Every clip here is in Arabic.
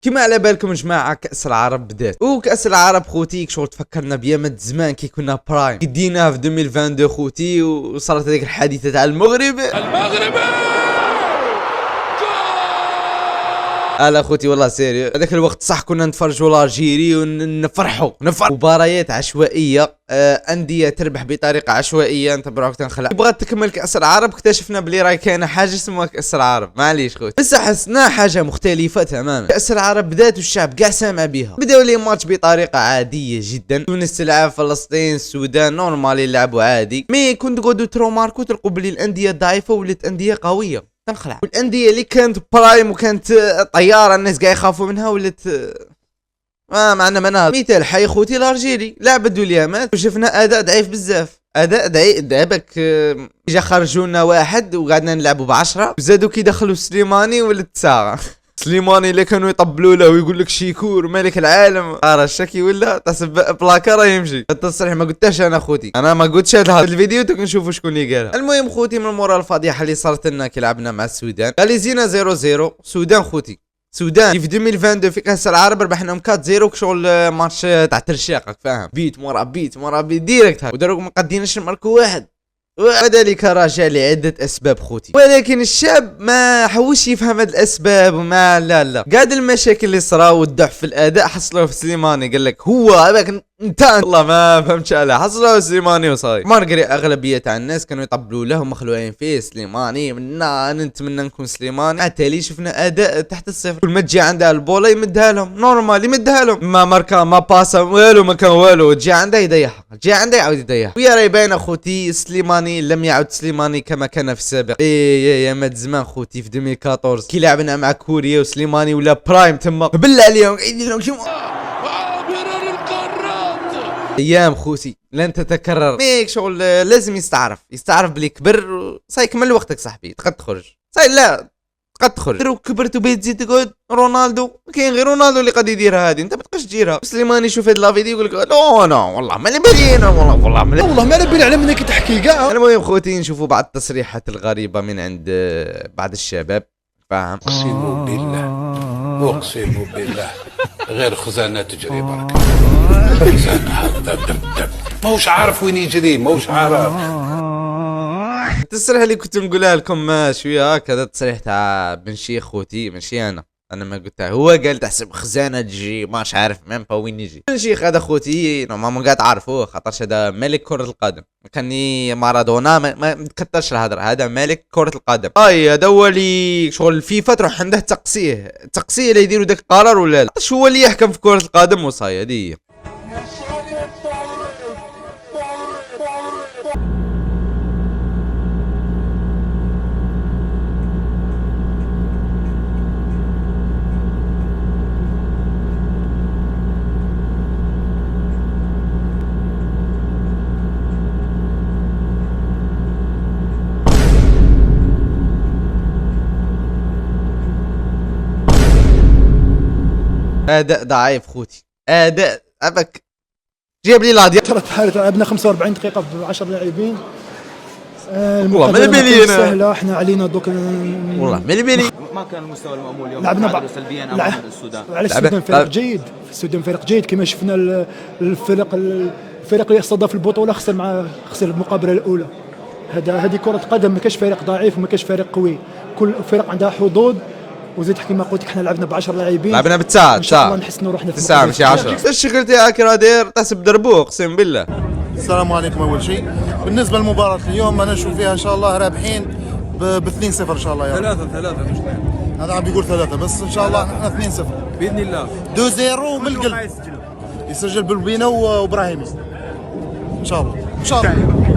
كيما على بالكم جماعه كاس العرب بدات، وكاس العرب خوتي شغل تفكرنا بيامات زمان كي كنا برايم، ديناها في 2022 خوتي، وصارت هذيك الحادثه تاع المغرب الا خوتي والله سيريو. هذاك الوقت صح كنا نتفرجوا لالجيري ونفرحوا مباريات عشوائيه، انديه تربح بطريقه عشوائيه، انت بروحك تنخلع. بغات تكمل كاس العرب اكتشفنا بلي راهي كاينه حاجه اسمها كاس العرب، معليش خوتي، بس حسنا حاجه مختلفه تماما. كاس العرب بدات والشعب كاع سامع بها، بداو لي ماتش بطريقه عاديه جدا، تونس تلعب، فلسطين، السودان نورمال يلعبوا عادي، مي كنت تقعدوا تروماركو تلقوا بلي الانديه ضعيفه ولات انديه قويه تنخلع، والانديه اللي كانت برايم وكانت طياره الناس قاع يخافوا منها ولات معنا منها. مثال حي خوتي الارجيري لعبت اليامات وشفنا اداء ضعيف بزاف، اداء ضعيف دابك. جا خرجونا واحد وقعدنا نلعبوا ب10 وزادوا كي دخلوا سليماني ولات ساعه سليماني اللي كانوا يطبلوا له ويقول لك شيكور ملك العالم، راه الشكي ولا تحسب بلاكا يمشي. التصريح ما قلتهاش انا خوتي، انا ما قلتش هذا الفيديو، تنشوفوا شكون اللي قالها. المهم خوتي من مورا الفضيحه اللي صارت لنا كي لعبنا مع السودان، غاليزينا 0-0 سودان خوتي. سودان في 2022 في كاس العرب ربحناهم 4-0 شغل ماتش تاع ترشيق، فاهم، بيت مورا بيت مورا بيت ديريكت هكا، ودروك ما قاديناش نماركو واحد، وذلك راجع لعدة أسباب خوتي، ولكن الشعب ما حوش يفهم هاد الأسباب وما لا قاعد المشاكل اللي صراو والضعف في الأداء حصلوه في سليماني. قال لك هو هذاك انت والله ما فهمتش عليه، حصلوه سليماني وصاي مارغري. أغلبية تاع الناس كانوا يطبلوا له ومخلوعين فيه سليماني، منا نتمنى نكون سليماني. عتالي شفنا أداء تحت الصفر، كل ما تجي عندها البوله يمدها لهم نورمال، يمدها لهم ما ماركا ما باسا والو ما كان والو، تجي عنده يضيعها، تجي عنده يعاود يضيعها. ويا راهي باينه خوتي سليماني لم يعد سليماني كما كان في السابق. يا مات زمان خوتي في 2014 كي لعبنا مع كوريا وسليماني ولا برايم تما بالله عليهم قاعدين لهم شو ايام خوتي لن تتكرر. ميك شغل لازم يستعرف بلي كبر، صاي كمل وقتك صاحبي، تقد تخرج صاي لا قد تخرج. دروك كبرت وبيت تزيد تقعد رونالدو، كاين غير رونالدو اللي قد يديرها هذه، انت ما تبقاش تديرها. سليماني يشوف هاد لا فيديو يقول لك لا والله ما بالي، والله ما بالي على منك تحكي كاع. المهم خوتي نشوفوا بعض التصريحات الغريبه من عند بعض الشباب، فاهم. اقسم بالله غير خزانه تجري برك، ماهوش عارف وين يجري، ماهوش عارف. التصريح اللي كنت نقولها لكم شويه هكذا، التصريح تاع بن شيخ خوتي، ماشي انا ما قلتها، هو قال تحسب خزانه تجي ماش عارف ميم با وين يجي. بن شيخ هذا خوتي نورمالمون قاعد تعرفوه، خاطرش هذا ملك كره القدم، كاني مارادونا ما تكترش الهضره، هذا ملك كره القدم. هذا هو اللي شغل الفيفا تروح عنده تقصيه اللي يديروا داك القرار ولا لا، هو اللي يحكم في كره القدم وصاي. هذه اداء ضعيف خوتي، اداء ابك جيب لي لاديا لعبنا 45 دقيقه ب 10 لاعبين. والله ما بالي انا سهله، احنا علينا دوك والله ما بالي ما كان المستوى المأمول اليوم، لعبنا سلبيا امام السودان. على السودان فريق جيد، السودان فريق جيد كما شفنا الفريق اللي استضاف البطوله خسر المقابله الاولى. هذه كره قدم، ما كاش فريق ضعيف وما كاش فريق قوي، كل فرق عندها حظوظ. وزيد كما قلت احنا لعبنا ب 10 لاعبين، لعبنا بالتسعه ان شاء الله نحسنوا روحنا في 9 ماشي 10. الشغل تاعك راه داير تحسب دربوه اقسم بالله. السلام عليكم. اول شيء بالنسبه لمباراه اليوم انا نشوف فيها ان شاء الله رابحين ب 2-0 ان شاء الله. ثلاثة مش هذا عم بيقول 3 بس ان شاء الله احنا 2-0 باذن الله. 2-0 من القلب يسجل بالبينا وابراهيمي ان شاء الله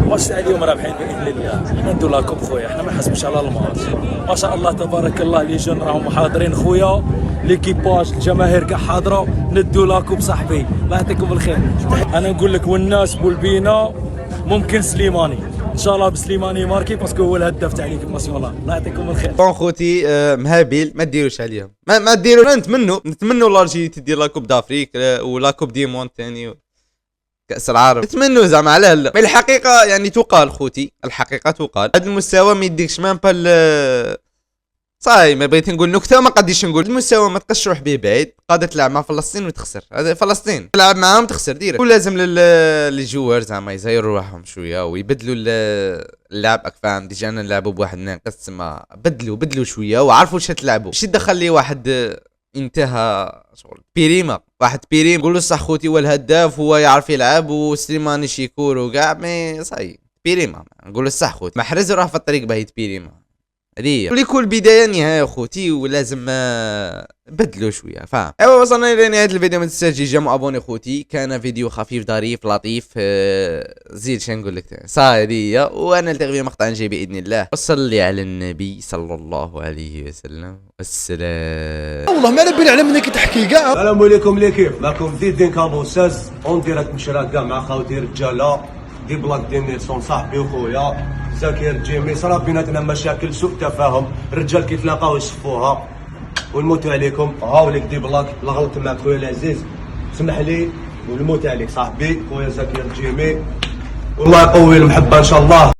ماتش تاع اليوم رابحين باذن الله. احنا ندو لاكم خويا، احنا ما نحسبوش على الماتش، ما شاء الله تبارك الله. لي جون راهم حاضرين خويا، ليكيباج الجماهير كاع حاضره، ندو لاكم صاحبي، الله يعطيكم الخير. انا نقول لك والناس بولبينا ممكن سليماني ان شاء الله، بسليماني ماركي باسكو هو الهداف تاع ليكيب ناسيونال، الله يعطيكم الخير. طون خوتي مهابيل ما ديروش عليهم، ما ديروا. نتمنوا لارجي تدير لا كوب دافريك ولا كوب ديمون ثاني كأس العرب، نتمنوا زعما على هلا. الحقيقة يعني تقال خوتي، الحقيقة تقال هذا المستوى ما يديكش مام با صاي ما بغيت نقول نكته وما قاديش نقول المستوى ما تقدرش تروح به بعيد، قادر تلعب مع فلسطين وتخسر، هذا فلسطين تلعب معاهم تخسر ديريكت. ولازم للجوار زعما يزيروا روحهم شويه ويبدلوا اللعب فاهم. ديجا انا نلعبوا بواحد ناقص تما بدلوا شويه وعرفوا واش تلعبوا. شي دخل لي واحد انتهى شغل بيريما، واحد بيريم نقول له صح خوتي هو الهداف هو يعرف يلعب وسليماني شيكور وكاع مي صاي بيريما نقول له صح خوتي محرز راه في الطريق باهي بيريما هذه ولكل بدايه نهايه خوتي ولازم بدلوا شويه فاهم. ايوا وصلنا الى نهايه الفيديو، ما تنساش جيم ابوني خوتي، كان فيديو خفيف ظريف لطيف زيد شنو نقول لك صايريه، وانا نلتقي في مقطع جاي باذن الله. وصلي على النبي صلى الله عليه وسلم والسلام. والله ما نبي نعلم منك تحكي كاع. السلام عليكم ليكيب، معكم دين كابوساز اون ديريكت مشراك كاع مع خاوتي رجاله دي بلاك دي نيلسون صاحبي وخويا زكير جيمي. صرا بيناتنا مشاكل سوء تفاهم، رجال كيتلاقاو يصفوها ونموت عليكم. هاوليك دي بلاك لا غلطت معك خويا العزيز سمح لي ونموت عليك صاحبي خويا زكير جيمي، والله يقوي المحبه ان شاء الله.